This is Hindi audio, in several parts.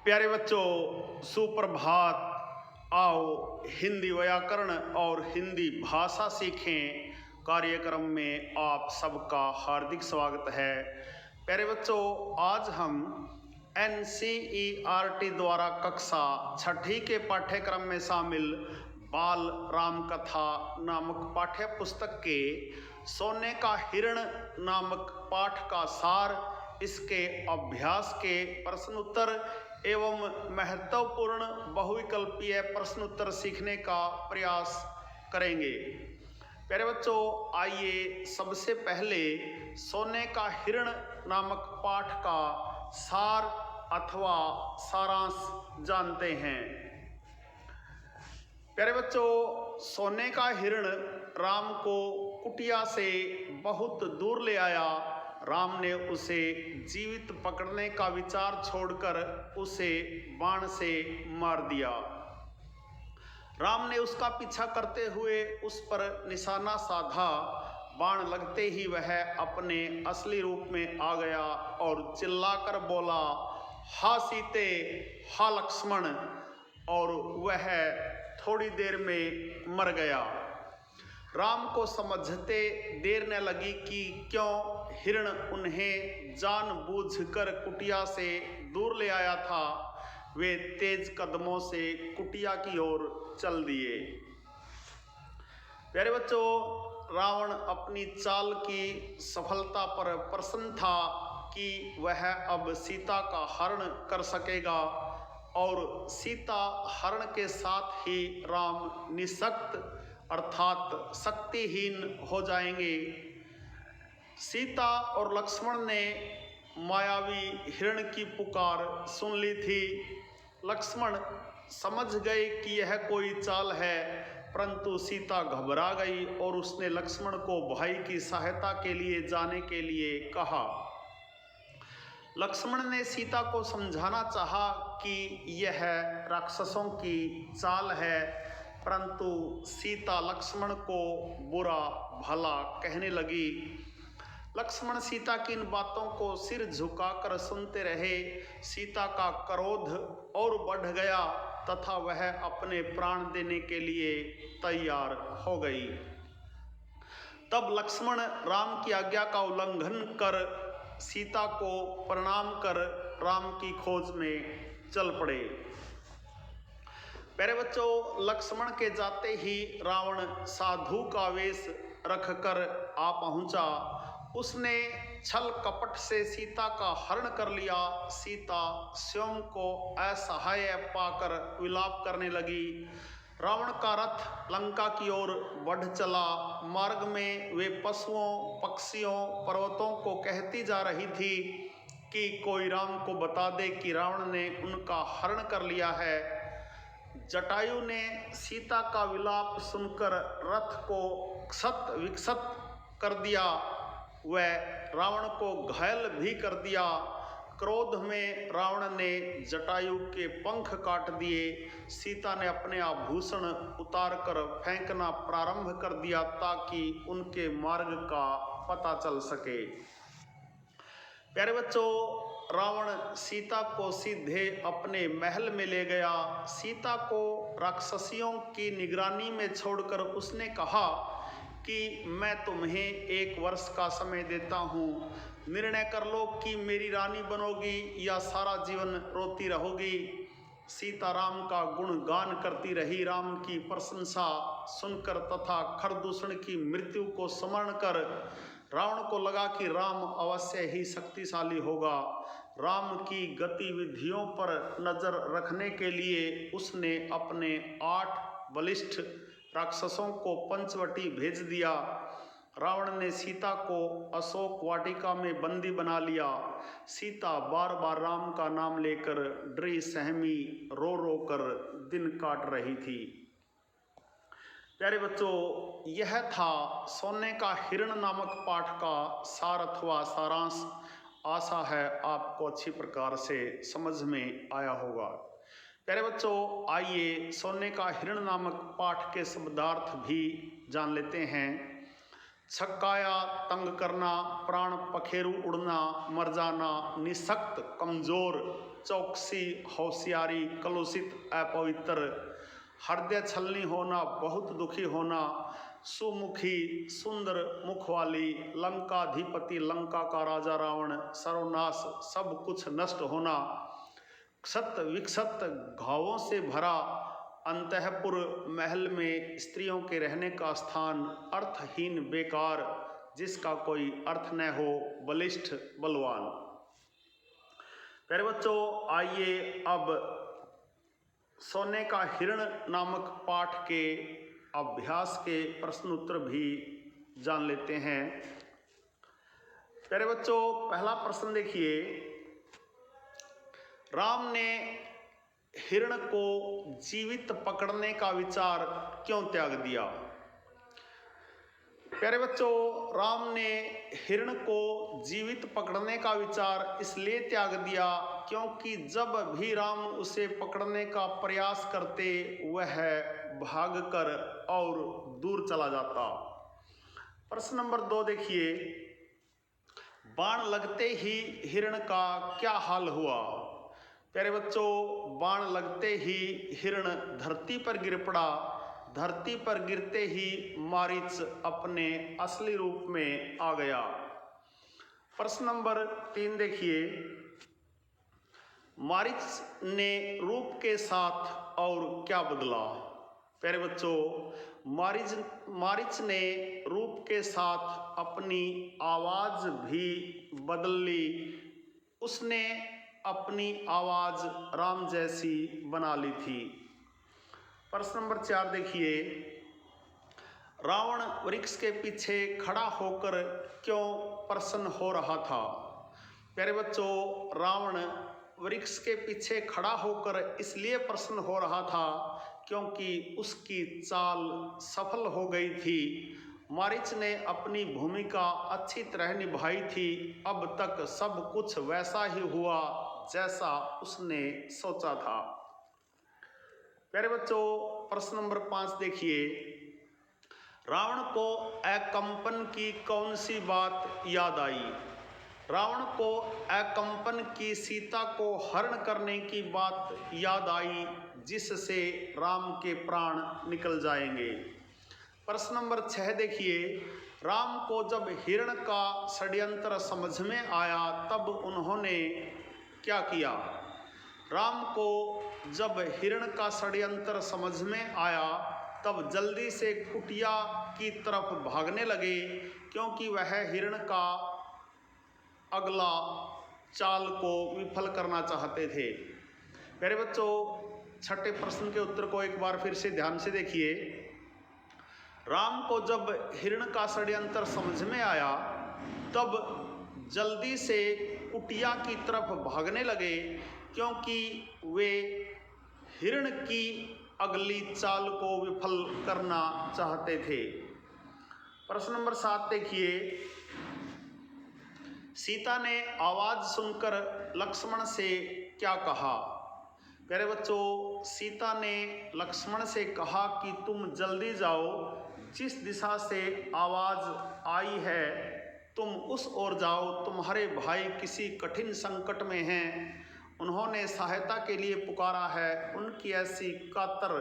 प्यारे बच्चों, सुप्रभात। आओ हिंदी व्याकरण और हिंदी भाषा सीखें कार्यक्रम में आप सबका हार्दिक स्वागत है। प्यारे बच्चों, आज हम NCERT द्वारा कक्षा 6ठी के पाठ्यक्रम में शामिल बाल राम कथा नामक पाठ्य पुस्तक के सोने का हिरण नामक पाठ का सार, इसके अभ्यास के प्रश्न उत्तर एवं महत्वपूर्ण बहुविकल्पीय प्रश्न उत्तर सीखने का प्रयास करेंगे। प्यारे बच्चों, आइए सबसे पहले सोने का हिरण नामक पाठ का सार अथवा सारांश जानते हैं। प्यारे बच्चों, सोने का हिरण राम को कुटिया से बहुत दूर ले आया। राम ने उसे जीवित पकड़ने का विचार छोड़कर उसे बाण से मार दिया। राम ने उसका पीछा करते हुए उस पर निशाना साधा। बाण लगते ही वह अपने असली रूप में आ गया और चिल्लाकर बोला, हा सीते, हा लक्ष्मण, और वह थोड़ी देर में मर गया। राम को समझते देर न लगी कि क्यों हिरण उन्हें जानबूझकर कुटिया से दूर ले आया था। वे तेज कदमों से कुटिया की ओर चल दिए। प्यारे बच्चों, रावण अपनी चाल की सफलता पर प्रसन्न था कि वह अब सीता का हरण कर सकेगा और सीता हरण के साथ ही राम निःशक्त अर्थात शक्तिहीन हो जाएंगे। सीता और लक्ष्मण ने मायावी हिरण की पुकार सुन ली थी। लक्ष्मण समझ गए कि यह कोई चाल है, परंतु सीता घबरा गई और उसने लक्ष्मण को भाई की सहायता के लिए जाने के लिए कहा। लक्ष्मण ने सीता को समझाना चाहा कि यह राक्षसों की चाल है, परंतु सीता लक्ष्मण को बुरा भला कहने लगी। लक्ष्मण सीता की इन बातों को सिर झुकाकर सुनते रहे। सीता का क्रोध और बढ़ गया तथा वह अपने प्राण देने के लिए तैयार हो गई। तब लक्ष्मण राम की आज्ञा का उल्लंघन कर सीता को प्रणाम कर राम की खोज में चल पड़े। प्यारे बच्चों, लक्ष्मण के जाते ही रावण साधु का वेश रखकर आ पहुंचा। उसने छल कपट से सीता का हरण कर लिया। सीता स्वयं को असहाय पाकर विलाप करने लगी। रावण का रथ लंका की ओर बढ़ चला। मार्ग में वे पशुओं, पक्षियों, पर्वतों को कहती जा रही थी कि कोई राम को बता दे कि रावण ने उनका हरण कर लिया है। जटायु ने सीता का विलाप सुनकर रथ को क्षत विक्षत कर दिया। वह रावण को घायल भी कर दिया। क्रोध में रावण ने जटायु के पंख काट दिए। सीता ने अपने आभूषण उतारकर फेंकना प्रारंभ कर दिया ताकि उनके मार्ग का पता चल सके। प्यारे बच्चों, रावण सीता को सीधे अपने महल में ले गया। सीता को राक्षसियों की निगरानी में छोड़कर उसने कहा कि मैं तुम्हें 1 वर्ष का समय देता हूँ। निर्णय कर लो कि मेरी रानी बनोगी या सारा जीवन रोती रहोगी। सीता राम का गुणगान करती रही। राम की प्रशंसा सुनकर तथा खरदूषण की मृत्यु को स्मरण कर रावण को लगा कि राम अवश्य ही शक्तिशाली होगा। राम की गतिविधियों पर नजर रखने के लिए उसने अपने 8 बलिष्ठ राक्षसों को पंचवटी भेज दिया। रावण ने सीता को अशोक वाटिका में बंदी बना लिया। सीता बार बार राम का नाम लेकर डरी सहमी रो रो कर दिन काट रही थी। प्यारे बच्चों, यह था सोने का हिरण नामक पाठ का सार अथवा सारांश। आशा है आपको अच्छी प्रकार से समझ में आया होगा। प्यारे बच्चों, आइए सोने का हिरण नामक पाठ के शब्दार्थ भी जान लेते हैं। छक्काया तंग करना, प्राण पखेरु उड़ना, मर जाना, निसक्त कमजोर, चौकसी होशियारी, कलुषित अपवित्र, हृदय छलनी होना, बहुत दुखी होना, सुमुखी सुंदर मुख वाली, लंकाधिपति लंका का राजा रावण, सर्वनाश सब कुछ नष्ट होना, क्षत विक्षत घावों से भरा, अंतःपुर महल में स्त्रियों के रहने का स्थान, अर्थहीन बेकार जिसका कोई अर्थ न हो, बलिष्ठ बलवान। प्यारे बच्चों, आइए अब सोने का हिरण नामक पाठ के अभ्यास के प्रश्न उत्तर भी जान लेते हैं। प्यारे बच्चों, पहला प्रश्न देखिए, राम ने हिरण को जीवित पकड़ने का विचार क्यों त्याग दिया? प्यारे बच्चों, राम ने हिरण को जीवित पकड़ने का विचार इसलिए त्याग दिया क्योंकि जब भी राम उसे पकड़ने का प्रयास करते वह भागकर और दूर चला जाता। प्रश्न नंबर 2 देखिए, बाण लगते ही हिरण का क्या हाल हुआ? प्यारे बच्चों, बाण लगते ही हिरण धरती पर गिर पड़ा। धरती पर गिरते ही मारीच अपने असली रूप में आ गया। प्रश्न नंबर 3 देखिए, मारीच ने रूप के साथ और क्या बदला? प्यारे बच्चों, मारीच ने रूप के साथ अपनी आवाज भी बदल ली। उसने अपनी आवाज राम जैसी बना ली थी। प्रश्न नंबर 4 देखिए, रावण वृक्ष के पीछे खड़ा होकर क्यों प्रसन्न हो रहा था? प्यारे बच्चों, रावण वृक्ष के पीछे खड़ा होकर इसलिए प्रसन्न हो रहा था क्योंकि उसकी चाल सफल हो गई थी। मारीच ने अपनी भूमिका अच्छी तरह निभाई थी। अब तक सब कुछ वैसा ही हुआ जैसा उसने सोचा था। प्यारे बच्चों, प्रश्न नंबर 5 देखिए, रावण को अकंपन की कौन सी बात याद आई? रावण को अकंपन की सीता को हरण करने की बात याद आई जिससे राम के प्राण निकल जाएंगे। प्रश्न नंबर 6 देखिए, राम को जब हिरण का षड्यंत्र समझ में आया तब उन्होंने क्या किया? राम को जब हिरण का षड्यंत्र समझ में आया तब जल्दी से कुटिया की तरफ भागने लगे क्योंकि वह हिरण का अगला चाल को विफल करना चाहते थे। प्यारे बच्चों, छठे प्रश्न के उत्तर को एक बार फिर से ध्यान से देखिए। राम को जब हिरण का षड्यंत्र समझ में आया तब जल्दी से कुटिया की तरफ भागने लगे क्योंकि वे हिरण की अगली चाल को विफल करना चाहते थे। प्रश्न नंबर 7 देखिए, सीता ने आवाज सुनकर लक्ष्मण से क्या कहा? प्यारे बच्चों, सीता ने लक्ष्मण से कहा कि तुम जल्दी जाओ, जिस दिशा से आवाज आई है तुम उस ओर जाओ। तुम्हारे भाई किसी कठिन संकट में हैं, उन्होंने सहायता के लिए पुकारा है। उनकी ऐसी कातर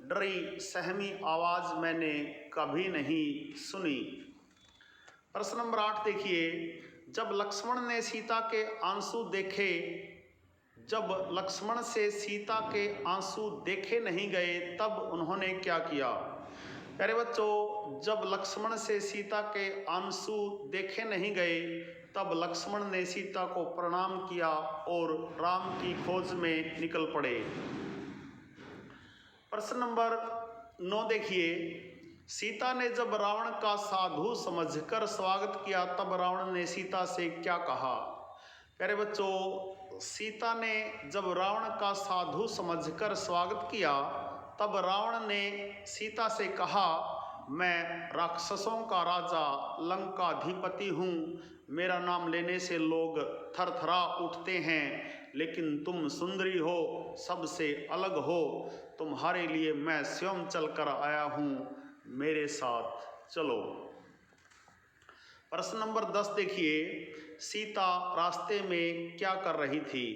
डरी सहमी आवाज मैंने कभी नहीं सुनी। प्रश्न नंबर 8 देखिए, जब लक्ष्मण से सीता के आंसू देखे नहीं गए तब उन्होंने क्या किया? प्यारे बच्चों, जब लक्ष्मण से सीता के आंसू देखे नहीं गए तब लक्ष्मण ने सीता को प्रणाम किया और राम की खोज में निकल पड़े। प्रश्न नंबर 9 देखिए, सीता ने जब रावण का साधु समझकर स्वागत किया तब रावण ने सीता से क्या कहा? प्यारे बच्चों, सीता ने जब रावण का साधु समझकर स्वागत किया तब रावण ने सीता से कहा, मैं राक्षसों का राजा लंकाधिपति हूँ। मेरा नाम लेने से लोग थरथरा उठते हैं, लेकिन तुम सुंदरी हो, सबसे अलग हो। तुम्हारे लिए मैं स्वयं चल कर आया हूँ, मेरे साथ चलो। प्रश्न नंबर 10 देखिए, सीता रास्ते में क्या कर रही थी?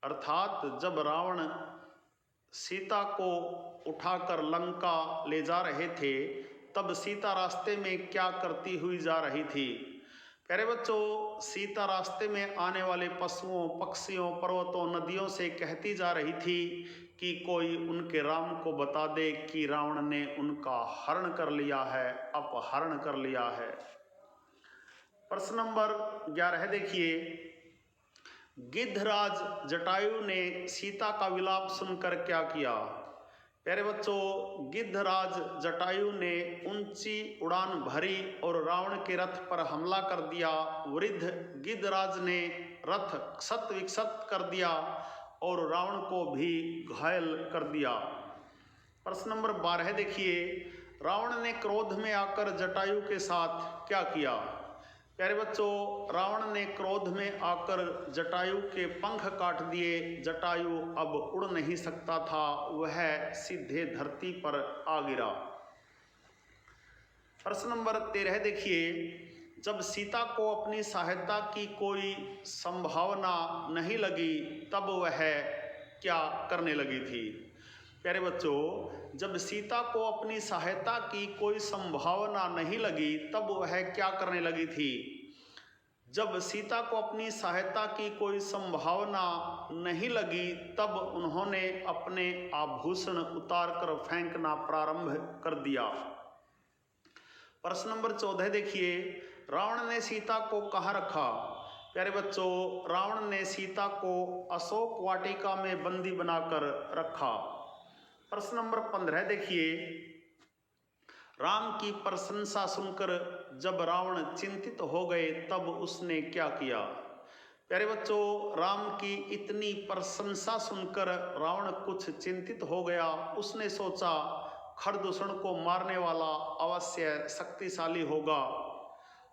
अर्थात जब रावण सीता को उठाकर लंका ले जा रहे थे तब सीता रास्ते में क्या करती हुई जा रही थी? प्यारे बच्चों, सीता रास्ते में आने वाले पशुओं, पक्षियों, पर्वतों, नदियों से कहती जा रही थी कि कोई उनके राम को बता दे कि रावण ने उनका हरण कर लिया है, अपहरण कर लिया है। प्रश्न नंबर 11 देखिए, गिद्धराज जटायु ने सीता का विलाप सुनकर क्या किया? प्यारे बच्चों, गिद्धराज जटायु ने ऊंची उड़ान भरी और रावण के रथ पर हमला कर दिया। वृद्ध गिद्धराज ने रथ क्षत विक्षत कर दिया और रावण को भी घायल कर दिया। प्रश्न नंबर 12 देखिए, रावण ने क्रोध में आकर जटायु के साथ क्या किया? प्यारे बच्चों, रावण ने क्रोध में आकर जटायु के पंख काट दिए। जटायु अब उड़ नहीं सकता था, वह सीधे धरती पर आ गिरा। प्रश्न नंबर 13 देखिए, जब सीता को अपनी सहायता की कोई संभावना नहीं लगी तब वह क्या करने लगी थी? प्यारे बच्चों, जब सीता को अपनी सहायता की कोई संभावना नहीं लगी तब वह क्या करने लगी थी? जब सीता को अपनी सहायता की कोई संभावना नहीं लगी तब उन्होंने अपने आभूषण उतारकर फेंकना प्रारंभ कर दिया। प्रश्न नंबर 14 देखिए, रावण ने सीता को कहाँ रखा? प्यारे बच्चों, रावण ने सीता को अशोक वाटिका में बंदी बनाकर रखा। प्रश्न नंबर 15 देखिए, राम की प्रशंसा सुनकर जब रावण चिंतित हो गए तब उसने क्या किया? प्यारे बच्चों, राम की इतनी प्रशंसा सुनकर रावण कुछ चिंतित हो गया। उसने सोचा खरदूषण को मारने वाला अवश्य शक्तिशाली होगा।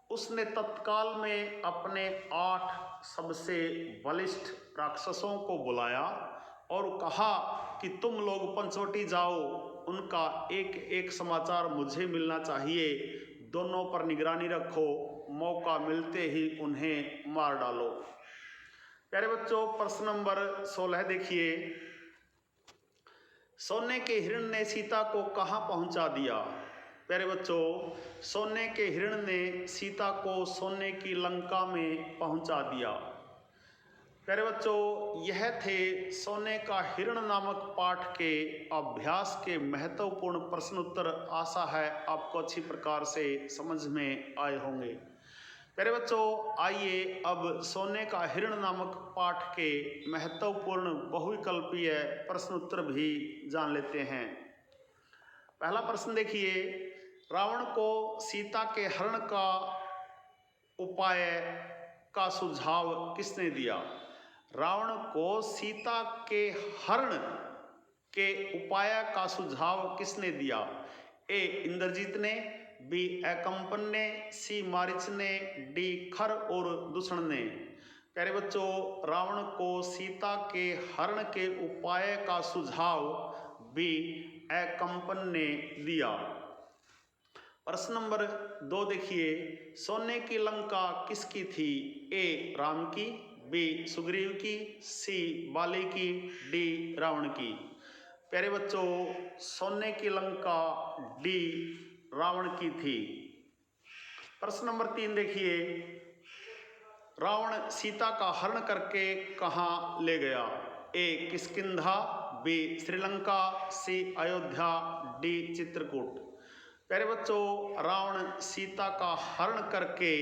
उसने तत्काल में अपने 8 सबसे बलिष्ठ राक्षसों को बुलाया और कहा कि तुम लोग पंचवटी जाओ, उनका एक एक समाचार मुझे मिलना चाहिए। दोनों पर निगरानी रखो, मौका मिलते ही उन्हें मार डालो। प्यारे बच्चों, प्रश्न नंबर 16 देखिए, सोने के हिरण ने सीता को कहाँ पहुँचा दिया? प्यारे बच्चों, सोने के हिरण ने सीता को सोने की लंका में पहुँचा दिया। प्यारे बच्चों, यह थे सोने का हिरण नामक पाठ के अभ्यास के महत्वपूर्ण प्रश्न उत्तर। आशा है आपको अच्छी प्रकार से समझ में आए होंगे। प्यारे बच्चों, आइए अब सोने का हिरण नामक पाठ के महत्वपूर्ण बहुविकल्पीय प्रश्न उत्तर भी जान लेते हैं। पहला प्रश्न देखिए, रावण को सीता के हरण का उपाय का सुझाव किसने दिया? रावण को सीता के हरण के उपाय का सुझाव किसने दिया? ए इंद्रजीत ने, बी एकम्पन ने, सी मारीच ने, डी खर और दूषण ने। प्यारे बच्चों, रावण को सीता के हरण के उपाय का सुझाव बी एकम्पन ने दिया। प्रश्न नंबर 2 देखिए, सोने की लंका किसकी थी? ए राम की, बी सुग्रीव की, सी बाली की, डी रावण की। प्यारे बच्चों, सोने की लंका डी रावण की थी। प्रश्न नंबर 3 देखिए, रावण सीता का हरण करके कहाँ ले गया? ए किष्किंधा, बी श्रीलंका, सी अयोध्या, डी चित्रकूट। प्यारे बच्चों, रावण सीता का हरण करके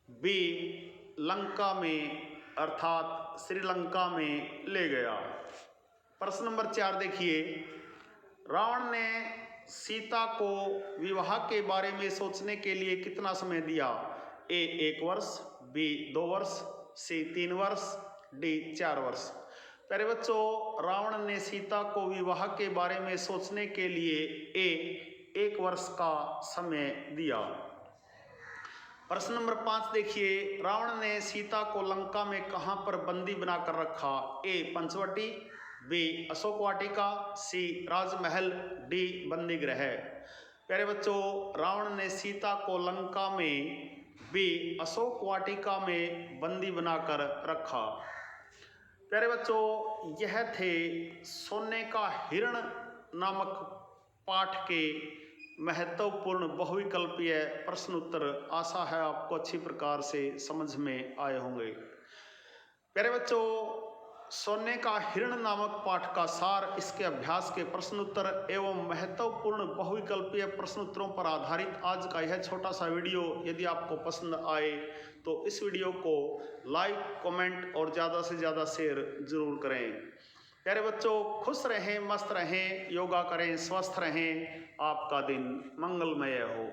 बी लंका में अर्थात श्रीलंका में ले गया। प्रश्न नंबर 4 देखिए, रावण ने सीता को विवाह के बारे में सोचने के लिए कितना समय दिया? ए 1 वर्ष, बी 2 वर्ष, सी 3 वर्ष, डी 4 वर्ष। प्यारे बच्चों, रावण ने सीता को विवाह के बारे में सोचने के लिए 1 वर्ष का समय दिया। प्रश्न नंबर 5 देखिए, रावण ने सीता को लंका में कहाँ पर बंदी बनाकर रखा? ए पंचवटी, बी अशोक वाटिका, सी राजमहल, डी बंदी गृह। प्यारे बच्चों, रावण ने सीता को लंका में भी अशोक वाटिका में बंदी बनाकर रखा। प्यारे बच्चों, यह थे सोने का हिरण नामक पाठ के महत्वपूर्ण बहुविकल्पीय प्रश्न उत्तर। आशा है आपको अच्छी प्रकार से समझ में आए होंगे। प्यारे बच्चों, सोने का हिरण नामक पाठ का सार, इसके अभ्यास के प्रश्न उत्तर एवं महत्वपूर्ण बहुविकल्पीय प्रश्न उत्तरों पर आधारित आज का यह छोटा सा वीडियो यदि आपको पसंद आए तो इस वीडियो को लाइक, कमेंट और ज़्यादा से ज़्यादा शेयर जरूर करें। प्यारे बच्चों, खुश रहें, मस्त रहें, योगा करें, स्वस्थ रहें, आपका दिन मंगलमय हो।